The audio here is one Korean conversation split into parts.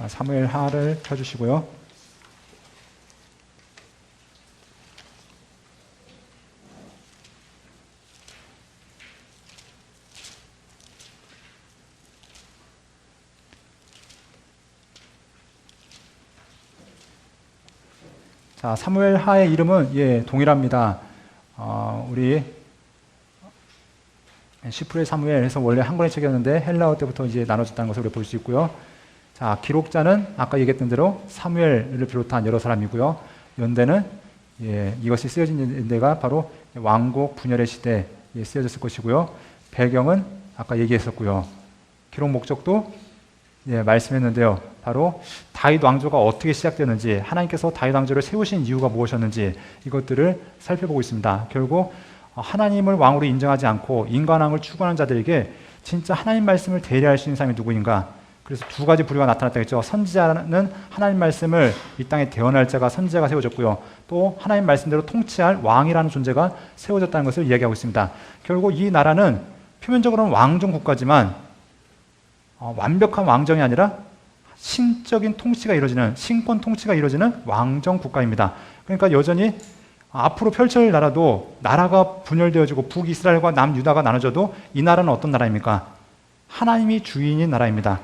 사무엘 하를 펴주시고요. 자, 사무엘 하의 이름은 동일합니다. 우리 시프의 사무엘 해서 원래 한 권의 책이었는데 헬라어 때부터 이제 나눠졌다는 것을 우리가 볼 수 있고요. 자, 기록자는 아까 얘기했던 대로 사무엘을 비롯한 여러 사람이고요. 연대는 이것이 쓰여진 연대가 바로 왕국 분열의 시대에 쓰여졌을 것이고요. 배경은 아까 얘기했었고요. 기록 목적도 말씀했는데요. 바로 다윗 왕조가 어떻게 시작되는지, 하나님께서 다윗 왕조를 세우신 이유가 무엇이었는지 이것들을 살펴보고 있습니다. 결국 하나님을 왕으로 인정하지 않고 인간왕을 추구하는 자들에게 진짜 하나님 말씀을 대리할 수 있는 사람이 누구인가? 그래서 두 가지 부류가 나타났다고 했죠. 선지자는 하나님 말씀을 이 땅에 대언할 자가 선지자가 세워졌고요. 또 하나님 말씀대로 통치할 왕이라는 존재가 세워졌다는 것을 이야기하고 있습니다. 결국 이 나라는 표면적으로는 왕정 국가지만 완벽한 왕정이 아니라 신적인 통치가 이루어지는, 신권 통치가 이루어지는 왕정 국가입니다. 그러니까 여전히 앞으로 펼쳐질 나라도 나라가 분열되어지고 북이스라엘과 남유다가 나눠져도 이 나라는 어떤 나라입니까? 하나님이 주인인 나라입니다.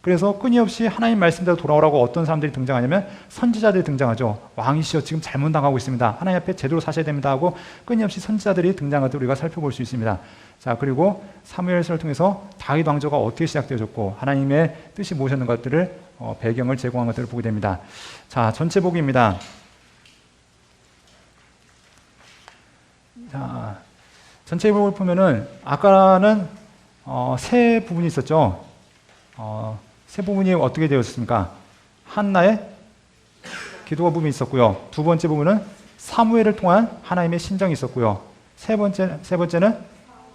그래서 끊임없이 하나님 말씀대로 돌아오라고 어떤 사람들이 등장하냐면 선지자들이 등장하죠. 왕이시여 지금 잘못당하고 있습니다. 하나님 앞에 제대로 사셔야 됩니다 하고 끊임없이 선지자들이 등장하듯 우리가 살펴볼 수 있습니다. 자, 그리고 사무엘서를 통해서 다윗 왕조가 어떻게 시작되어졌고 하나님의 뜻이 무엇이었는 것들을 배경을 제공한 것들을 보게 됩니다. 자, 전체 보기입니다. 자, 전체 보기를 보면은 아까는 세 부분이 있었죠. 세 부분이 어떻게 되었습니까? 한나의 기도가 부분이 있었고요. 두 번째 부분은 사무엘을 통한 하나님의 신정이 있었고요. 세 번째는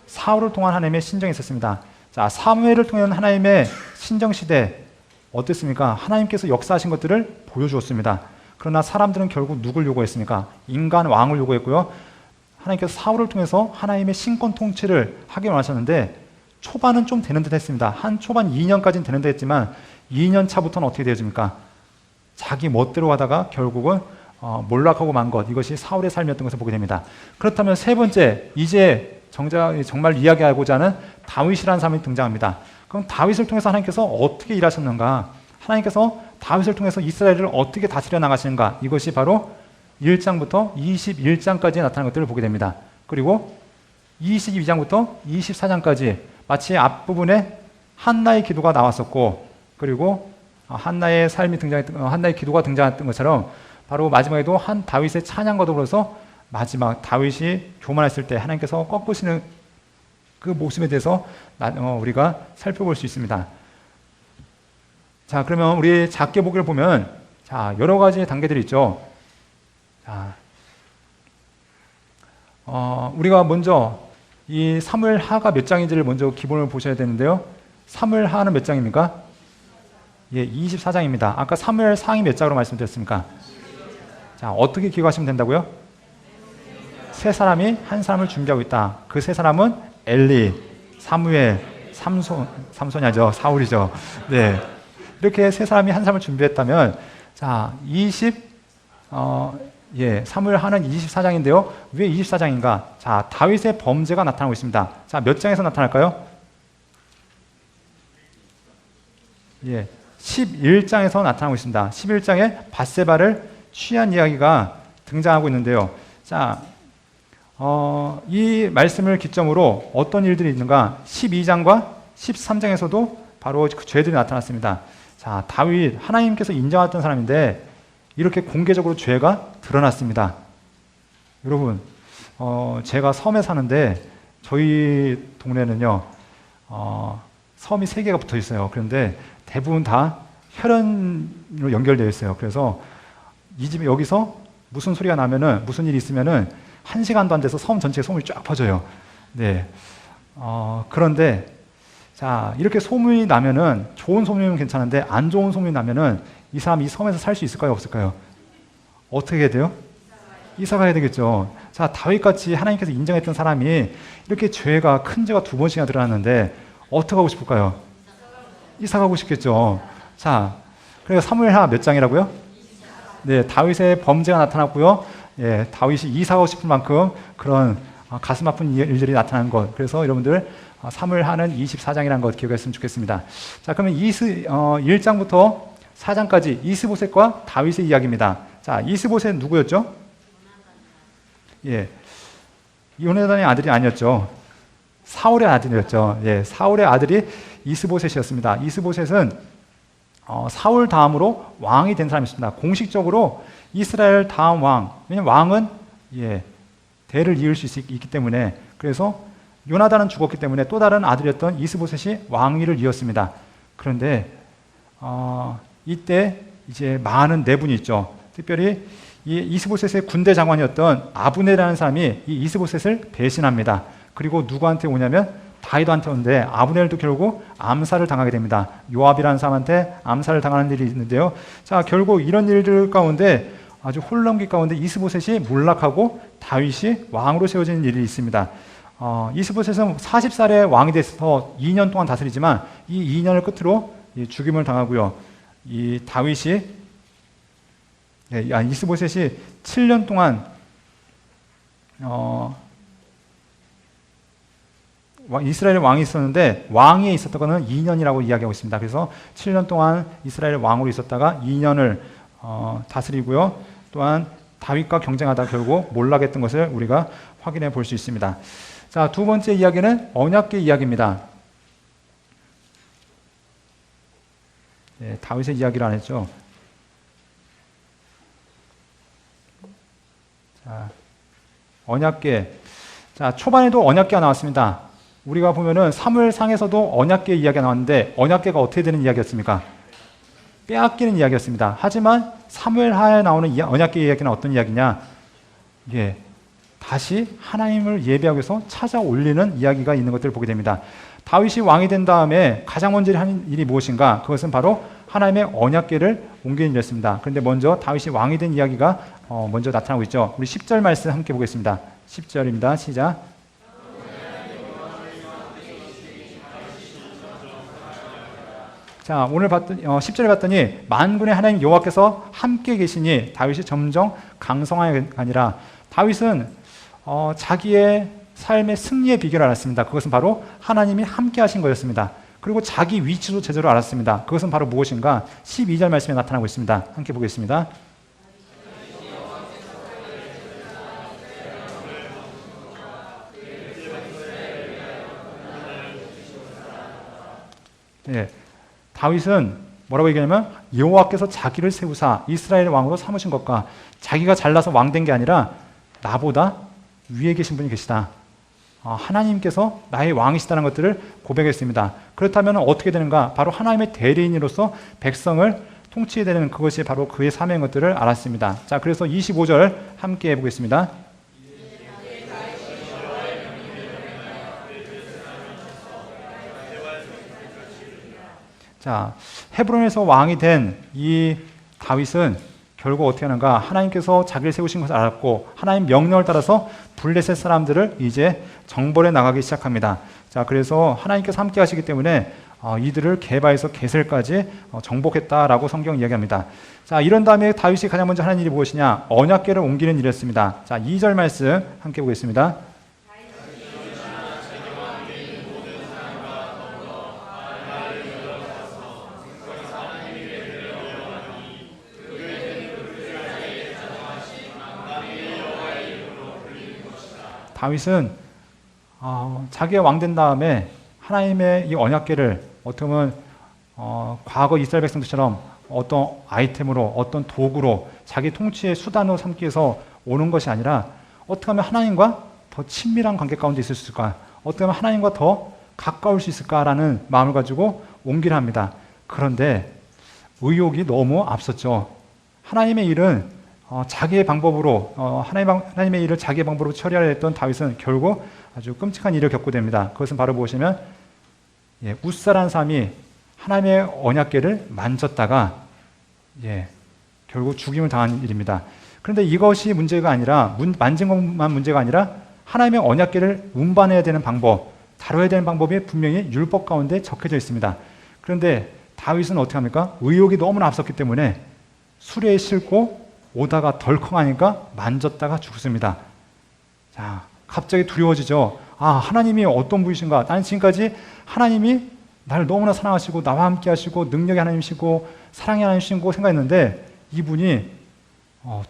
사울을 통한 하나님의 신정이 있었습니다. 자, 사무엘을 통한 하나님의 신정 시대 어땠습니까? 하나님께서 역사하신 것들을 보여주었습니다. 그러나 사람들은 결국 누굴 요구했습니까? 인간 왕을 요구했고요. 하나님께서 사울을 통해서 하나님의 신권 통치를 하기 원하셨는데 초반은 좀 되는 듯 했습니다. 한 초반 2년까지는 되는 듯 했지만 2년 차부터는 어떻게 되어집니까? 자기 멋대로 하다가 결국은 몰락하고 만 것, 이것이 사울의 삶이었던 것을 보게 됩니다. 그렇다면 세 번째, 이제 정말 이야기하고자 하는 다윗이라는 사람이 등장합니다. 그럼 다윗을 통해서 하나님께서 어떻게 일하셨는가? 하나님께서 다윗을 통해서 이스라엘을 어떻게 다스려 나가시는가? 이것이 바로 1장부터 21장까지 나타나는 것들을 보게 됩니다. 그리고 22장부터 24장까지 마치 앞부분에 한나의 기도가 나왔었고, 그리고 한나의 삶이 한나의 기도가 등장했던 것처럼 바로 마지막에도 한 다윗의 찬양과 더불어서 마지막 다윗이 교만했을 때 하나님께서 꺾으시는 그 모습에 대해서 우리가 살펴볼 수 있습니다. 자, 그러면 우리 작게 보기를 보면 자, 여러 가지 단계들이 있죠. 자, 우리가 먼저 이 사무엘하가 몇 장인지를 먼저 기본을 보셔야 되는데요. 사무엘하는 몇 장입니까? 예, 24장입니다. 아까 사무엘상이 몇 장으로 말씀드렸습니까? 자, 어떻게 기억하시면 된다고요? 세 사람이 한 사람을 준비하고 있다. 그 세 사람은 엘리, 사무엘, 삼손이 아니죠. 사울이죠. 네. 이렇게 세 사람이 한 사람을 준비했다면, 자, 사무엘하는 24장인데요. 왜 24장인가? 자, 다윗의 범죄가 나타나고 있습니다. 자, 몇 장에서 나타날까요? 예, 11장에서 나타나고 있습니다. 11장에 밧세바를 취한 이야기가 등장하고 있는데요. 자, 이 말씀을 기점으로 어떤 일들이 있는가? 12장과 13장에서도 바로 그 죄들이 나타났습니다. 자, 다윗, 하나님께서 인정했던 사람인데 이렇게 공개적으로 죄가 드러났습니다. 여러분, 제가 섬에 사는데 저희 동네는요, 섬이 3개가 붙어 있어요. 그런데 대부분 다 혈연으로 연결되어 있어요. 그래서 이 집에 여기서 무슨 소리가 나면은, 무슨 일이 있으면은 1시간도 안 돼서 섬 전체에 소문이 쫙 퍼져요. 네. 그런데 자, 이렇게 소문이 나면은, 좋은 소문이면 괜찮은데 안 좋은 소문이 나면은 이 사람 이 섬에서 살 수 있을까요, 없을까요? 어떻게 해야 돼요? 이사 가야 되겠죠. 자, 다윗같이 하나님께서 인정했던 사람이 이렇게 큰 죄가 2번씩이나 드러났는데 어떻게 하고 싶을까요? 이사 가고 싶겠죠. 자, 그래서 사무엘하 몇 장이라고요? 네, 다윗의 범죄가 나타났고요. 예, 다윗이 이사 가고 싶을 만큼 그런 가슴 아픈 일들이 나타난 것. 그래서 여러분들 사무엘하는 24장이라는 것 기억했으면 좋겠습니다. 자, 그러면 1장부터 4장까지 이스보셋과 다윗의 이야기입니다. 자, 이스보셋 누구였죠? 예, 요나단의 아들이 아니었죠. 사울의 아들이었죠. 예, 사울의 아들이 이스보셋이었습니다. 이스보셋은 사울 다음으로 왕이 된 사람이었습니다. 공식적으로 이스라엘 다음 왕. 왜냐하면 왕은 대를 이을 수 있기 때문에, 그래서 요나단은 죽었기 때문에 또 다른 아들이었던 이스보셋이 왕위를 이었습니다. 그런데 이때 이제 많은 내분이 있죠. 특별히 이 이스보셋의 군대 장관이었던 아브넬이라는 사람이 이 이스보셋을 배신합니다. 그리고 누구한테 오냐면 다윗한테 오는데 아브넬도 결국 암살을 당하게 됩니다. 요압이라는 사람한테 암살을 당하는 일이 있는데요. 자, 결국 이런 일들 가운데 아주 혼란기 가운데 이스보셋이 몰락하고 다윗이 왕으로 세워지는 일이 있습니다. 이스보셋은 40살에 왕이 돼서 2년 동안 다스리지만 이 2년을 끝으로 죽임을 당하고요. 이 다윗이 이스보셋이 7년 동안 이스라엘 왕이 있었는데 왕위에 있었던 것은 2년이라고 이야기하고 있습니다. 그래서 7년 동안 이스라엘 왕으로 있었다가 2년을 다스리고요. 또한 다윗과 경쟁하다 결국 몰락했던 것을 우리가 확인해 볼 수 있습니다. 자, 두 번째 이야기는 언약궤 이야기입니다. 다윗의 이야기를 안 했죠. 자, 언약궤. 자, 초반에도 언약궤가 나왔습니다. 우리가 보면은 사무엘상에서도 언약궤 이야기가 나왔는데 언약궤가 어떻게 되는 이야기였습니까? 빼앗기는 이야기였습니다. 하지만 사무엘하에 나오는 언약궤 이야기는 어떤 이야기냐? 다시 하나님을 예배하기 위해서 찾아 올리는 이야기가 있는 것들을 보게 됩니다. 다윗이 왕이 된 다음에 가장 먼저 하는 일이 무엇인가? 그것은 바로 하나님의 언약궤를 옮기는 일이었습니다. 그런데 먼저 다윗이 왕이 된 이야기가 먼저 나타나고 있죠. 우리 10절 말씀 함께 보겠습니다. 10절입니다. 시작. 자, 오늘 10절에 봤더니 만군의 하나님 여호와께서 함께 계시니 다윗이 점점 강성하게 아니라, 다윗은 자기의 삶의 승리의 비결을 알았습니다. 그것은 바로 하나님이 함께 하신 거였습니다. 그리고 자기 위치도 제대로 알았습니다. 그것은 바로 무엇인가? 12절 말씀에 나타나고 있습니다. 함께 보겠습니다. 네, 다윗은 뭐라고 얘기하냐면 여호와께서 자기를 세우사 이스라엘 왕으로 삼으신 것과, 자기가 잘나서 왕 된 게 아니라 나보다 위에 계신 분이 계시다. 하나님께서 나의 왕이시다는 것들을 고백했습니다. 그렇다면 어떻게 되는가? 바로 하나님의 대리인으로서 백성을 통치해야 되는 그것이 바로 그의 사명인 것들을 알았습니다. 자, 그래서 25절 함께 해보겠습니다. 자, 헤브론에서 왕이 된 이 다윗은 결국 어떻게 하는가? 하나님께서 자기를 세우신 것을 알았고 하나님 명령을 따라서 블레셋 사람들을 이제 정벌해 나가기 시작합니다. 자, 그래서 하나님께서 함께 하시기 때문에 이들을 게바에서 게셀까지 정복했다라고 성경 이야기합니다. 자, 이런 다음에 다윗이 가장 먼저 하는 일이 무엇이냐? 언약궤를 옮기는 일이었습니다. 자, 2절 말씀 함께 보겠습니다. 다윗은 자기가 왕된 다음에 하나님의 이 언약궤를 어떻게 보면 과거 이스라엘 백성들처럼 어떤 아이템으로 어떤 도구로 자기 통치의 수단으로 삼기 위해서 오는 것이 아니라 어떻게 하면 하나님과 더 친밀한 관계 가운데 있을 수 있을까? 어떻게 하면 하나님과 더 가까울 수 있을까라는 마음을 가지고 옮기려 합니다. 그런데 의욕이 너무 앞섰죠. 하나님의 일은 자기의 방법으로 하나님의 일을 자기의 방법으로 처리하려 했던 다윗은 결국 아주 끔찍한 일을 겪게 됩니다. 그것은 바로 무엇이냐면 웃사라는 사람이 하나님의 언약궤를 만졌다가 결국 죽임을 당한 일입니다. 그런데 이것이 문제가 아니라 만진 것만 문제가 아니라 하나님의 언약궤를 운반해야 되는 방법, 다뤄야 되는 방법이 분명히 율법 가운데 적혀져 있습니다. 그런데 다윗은 어떻게 합니까? 의욕이 너무나 앞섰기 때문에 수레에 싣고 오다가 덜컹하니까 만졌다가 죽습니다. 자, 갑자기 두려워지죠. 하나님이 어떤 분이신가? 나는 지금까지 하나님이 나를 너무나 사랑하시고 나와 함께 하시고 능력의 하나님이시고 사랑의 하나님이시고 생각했는데 이분이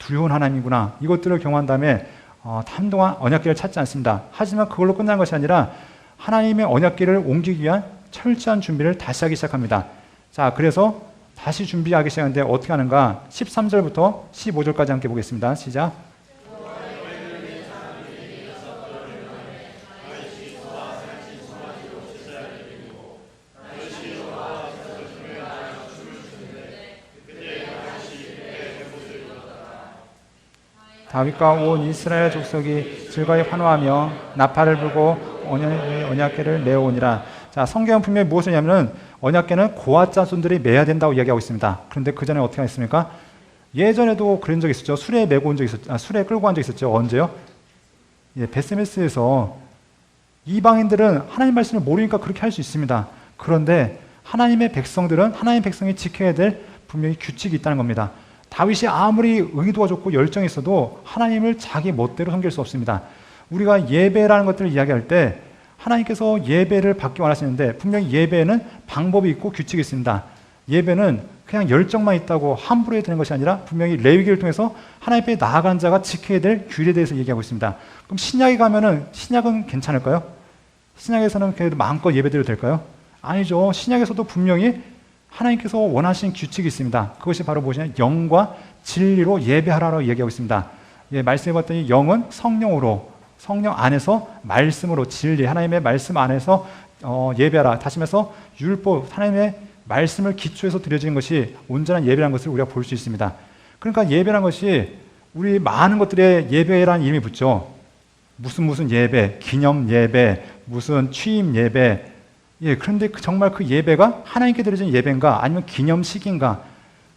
두려운 하나님이구나. 이것들을 경험한 다음에 한동안 언약궤를 찾지 않습니다. 하지만 그걸로 끝난 것이 아니라 하나님의 언약궤를 옮기기 위한 철저한 준비를 다시 하기 시작합니다. 자, 그래서 다시 준비하기 시작하는데 어떻게 하는가? 13절부터 15절까지 함께 보겠습니다. 시작. 다윗과 온 이스라엘 족속이 즐거이 환호하며 나팔을 불고 언약궤를 내어오니라. 자, 성경은 분명히 무엇을 하냐면 언약궤는 고아 자손들이 매야 된다고 이야기하고 있습니다. 그런데 그 전에 어떻게 했습니까? 예전에도 그런 적이 있었죠. 수레에 메고 온 적이 있었죠. 수레에 끌고 간 적이 있었죠. 언제요? 베스메스에서 이방인들은 하나님 말씀을 모르니까 그렇게 할 수 있습니다. 그런데 하나님의 백성들은 하나님의 백성이 지켜야 될 분명히 규칙이 있다는 겁니다. 다윗이 아무리 의도가 좋고 열정이 있어도 하나님을 자기 멋대로 섬길 수 없습니다. 우리가 예배라는 것들을 이야기할 때 하나님께서 예배를 받기 원하시는데 분명히 예배에는 방법이 있고 규칙이 있습니다. 예배는 그냥 열정만 있다고 함부로 해야 되는 것이 아니라 분명히 레위기를 통해서 하나님 앞에 나아간 자가 지켜야 될 규례에 대해서 얘기하고 있습니다. 그럼 신약에 가면은 신약은 괜찮을까요? 신약에서는 그래도 마음껏 예배드려도 될까요? 아니죠. 신약에서도 분명히 하나님께서 원하신 규칙이 있습니다. 그것이 바로 무엇이냐? 영과 진리로 예배하라고 얘기하고 있습니다. 말씀해 봤더니 영은 성령으로, 성령 안에서 말씀으로 진리, 하나님의 말씀 안에서 예배하라. 다시 말해서 율법, 하나님의 말씀을 기초해서 드려지는 것이 온전한 예배라는 것을 우리가 볼 수 있습니다. 그러니까 예배라는 것이 우리 많은 것들에 예배라는 이름이 붙죠. 무슨 예배, 기념 예배, 무슨 취임 예배. 그런데 정말 그 예배가 하나님께 드려진 예배인가 아니면 기념식인가?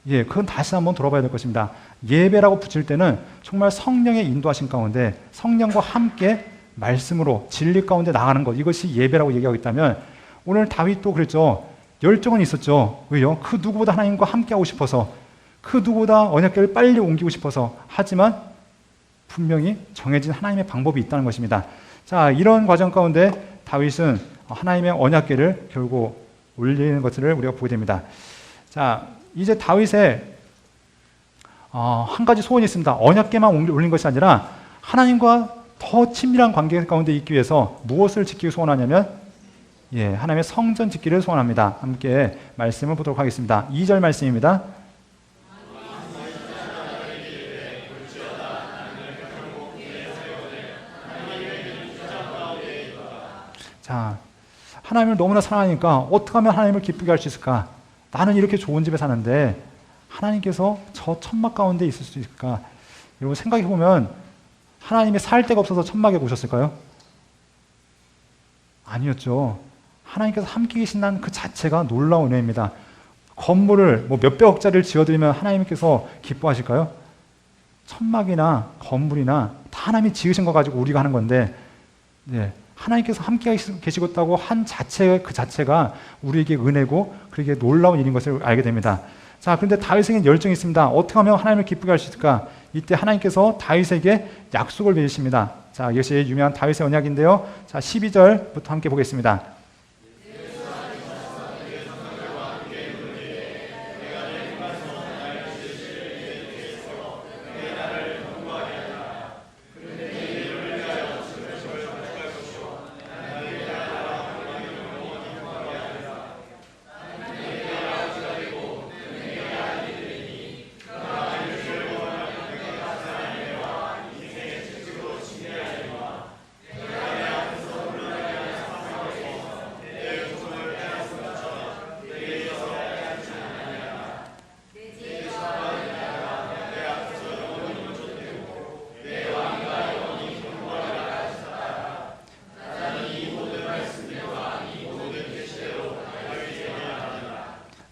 그건 다시 한번 돌아봐야 될 것입니다. 예배라고 붙일 때는 정말 성령의 인도하신 가운데 성령과 함께 말씀으로 진리 가운데 나가는 것, 이것이 예배라고 얘기하고 있다면 오늘 다윗도 그랬죠. 열정은 있었죠. 왜요? 그 누구보다 하나님과 함께하고 싶어서, 그 누구보다 언약궤를 빨리 옮기고 싶어서. 하지만 분명히 정해진 하나님의 방법이 있다는 것입니다. 자, 이런 과정 가운데 다윗은 하나님의 언약궤를 결국 올리는 것을 우리가 보게 됩니다. 자, 이제 다윗의 한 가지 소원이 있습니다. 언약궤만 올린 것이 아니라 하나님과 더 친밀한 관계 가운데 있기 위해서 무엇을 지키기 소원하냐면 하나님의 성전 짓기를 소원합니다. 함께 말씀을 보도록 하겠습니다. 2절 말씀입니다. 자, 하나님을 너무나 사랑하니까 어떻게 하면 하나님을 기쁘게 할 수 있을까? 나는 이렇게 좋은 집에 사는데 하나님께서 저 천막 가운데 있을 수 있을까? 여러분 생각해보면 하나님이 살 데가 없어서 천막에 오셨을까요? 아니었죠. 하나님께서 함께 계신다는 그 자체가 놀라운 은혜입니다. 건물을 뭐 몇백억짜리를 지어드리면 하나님께서 기뻐하실까요? 천막이나 건물이나 다 하나님이 지으신 거 가지고 우리가 하는 건데, 네, 하나님께서 함께 계시겠다고 한 자체, 그 자체가 우리에게 은혜고 그렇게 놀라운 일인 것을 알게 됩니다. 자, 그런데 다윗에게는 열정이 있습니다. 어떻게 하면 하나님을 기쁘게 할 수 있을까? 이때 하나님께서 다윗에게 약속을 맺으십니다. 자, 이것이 유명한 다윗의 언약인데요. 자, 12절부터 함께 보겠습니다.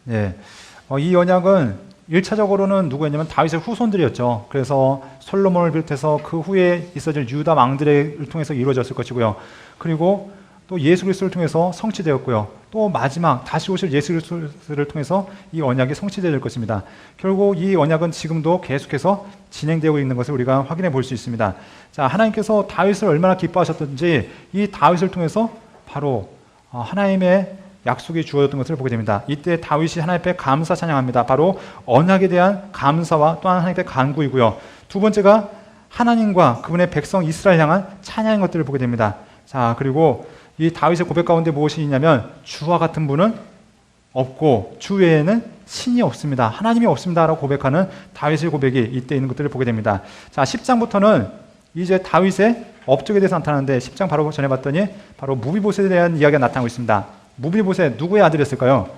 네, 이 언약은 1차적으로는 누구였냐면 다윗의 후손들이었죠. 그래서 솔로몬을 비롯해서 그 후에 있어질 유다 왕들을 통해서 이루어졌을 것이고요. 그리고 또 예수 그리스도를 통해서 성취되었고요. 또 마지막 다시 오실 예수 그리스도를 통해서 이 언약이 성취될 것입니다. 결국 이 언약은 지금도 계속해서 진행되고 있는 것을 우리가 확인해 볼 수 있습니다. 자, 하나님께서 다윗을 얼마나 기뻐하셨던지 이 다윗을 통해서 바로 하나님의 약속이 주어졌던 것을 보게 됩니다. 이때 다윗이 하나님 앞에 감사 찬양합니다. 바로 언약에 대한 감사와 또한 하나님 앞에 간구이고요. 두 번째가 하나님과 그분의 백성 이스라엘 향한 찬양인 것들을 보게 됩니다. 자, 그리고 이 다윗의 고백 가운데 무엇이 있냐면 주와 같은 분은 없고 주 외에는 신이 없습니다. 하나님이 없습니다라고 고백하는 다윗의 고백이 이때 있는 것들을 보게 됩니다. 자, 10장부터는 이제 다윗의 업적에 대해서 나타나는데 10장 바로 전해봤더니 바로 무비보셋에 대한 이야기가 나타나고 있습니다. 무비보셋 누구의 아들이었을까요?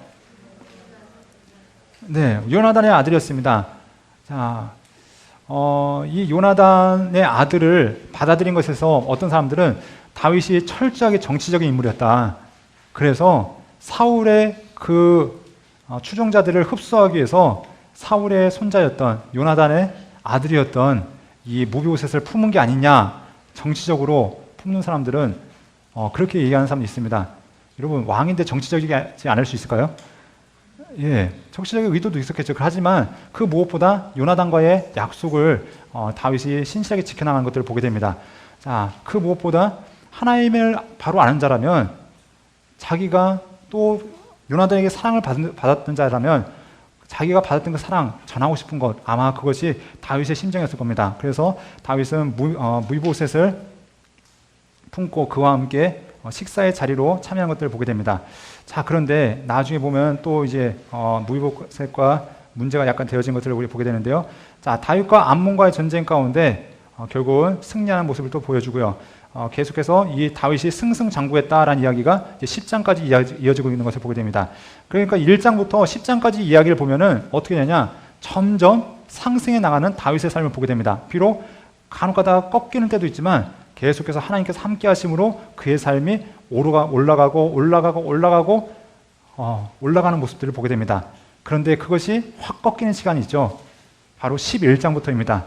네, 요나단의 아들이었습니다. 자, 이 요나단의 아들을 받아들인 것에서 어떤 사람들은 다윗이 철저하게 정치적인 인물이었다. 그래서 사울의 그 추종자들을 흡수하기 위해서 사울의 손자였던 요나단의 아들이었던 이 무비보셋을 품은 게 아니냐, 정치적으로 품는 사람들은 그렇게 얘기하는 사람이 있습니다. 여러분, 왕인데 정치적이지 않을 수 있을까요? 예, 정치적인 의도도 있었겠죠. 하지만 그 무엇보다 요나단과의 약속을 다윗이 신실하게 지켜나가는 것들을 보게 됩니다. 자, 그 무엇보다 하나님을 바로 아는 자라면, 자기가 또 요나단에게 사랑을 받았던 자라면 자기가 받았던 그 사랑 전하고 싶은 것, 아마 그것이 다윗의 심정이었을 겁니다. 그래서 다윗은 무비보셋을 품고 그와 함께 식사의 자리로 참여한 것들을 보게 됩니다. 자, 그런데 나중에 보면 또 이제 무비보셋과 문제가 약간 되어진 것들을 우리 보게 되는데요. 자, 다윗과 암몬과의 전쟁 가운데 결국은 승리하는 모습을 또 보여주고요. 계속해서 이 다윗이 승승장구했다라는 이야기가 이제 10장까지 이어지고 있는 것을 보게 됩니다. 그러니까 1장부터 10장까지 이야기를 보면은 어떻게 되냐, 점점 상승해 나가는 다윗의 삶을 보게 됩니다. 비록 간혹가다가 꺾이는 때도 있지만 계속해서 하나님께서 함께 하심으로 그의 삶이 올라가고 올라가는 모습들을 보게 됩니다. 그런데 그것이 확 꺾이는 시간이 있죠. 바로 11장부터입니다.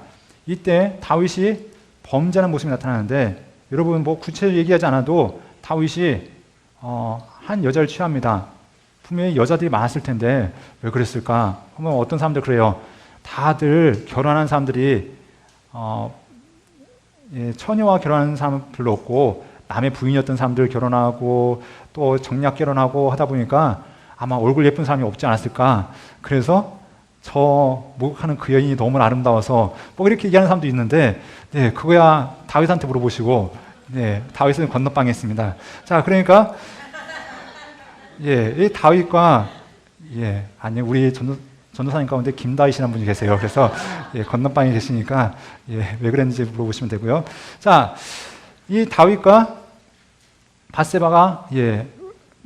이때 다윗이 범죄하는 모습이 나타나는데, 여러분 뭐 구체적으로 얘기하지 않아도 다윗이 한 여자를 취합니다. 분명히 여자들이 많았을 텐데 왜 그랬을까? 그러면 어떤 사람들 그래요. 다들 결혼한 사람들이 처녀와 결혼하는 사람은 별로 없고 남의 부인이었던 사람들 결혼하고 또 정략 결혼하고 하다 보니까 아마 얼굴 예쁜 사람이 없지 않았을까. 그래서 저 목욕하는 그 여인이 너무 아름다워서 뭐 이렇게 얘기하는 사람도 있는데, 네, 그거야 다윗한테 물어보시고, 네, 다윗은 건너방에 있습니다. 자, 그러니까 이 다윗과 아니 우리 전도사님 가운데 김다윗이라는 분이 계세요. 그래서 건너방에 계시니까 왜 그랬는지 물어보시면 되고요. 자, 이 다윗과 밧세바가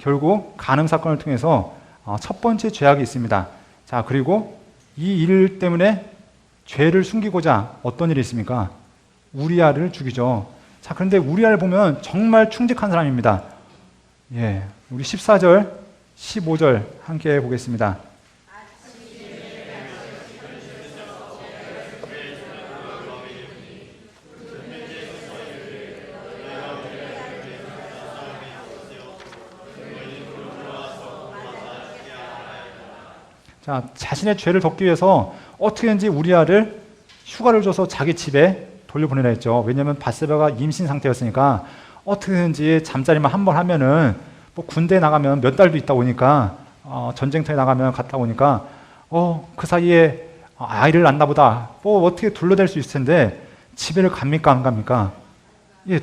결국 간음 사건을 통해서 첫 번째 죄악이 있습니다. 자, 그리고 이 일 때문에 죄를 숨기고자 어떤 일이 있습니까? 우리아를 죽이죠. 자, 그런데 우리아를 보면 정말 충직한 사람입니다. 우리 14절, 15절 함께 보겠습니다. 자, 자신의 죄를 덮기 위해서 어떻게든지 우리아를 휴가를 줘서 자기 집에 돌려보내라 했죠. 왜냐하면 밧세바가 임신 상태였으니까 어떻게든지 잠자리만 한 번 하면은 뭐 군대에 나가면 몇 달도 있다 오니까 전쟁터에 나가면 갔다 오니까 그 사이에 아이를 낳나 보다 뭐 어떻게 둘러댈 수 있을 텐데 집에를 갑니까 안 갑니까?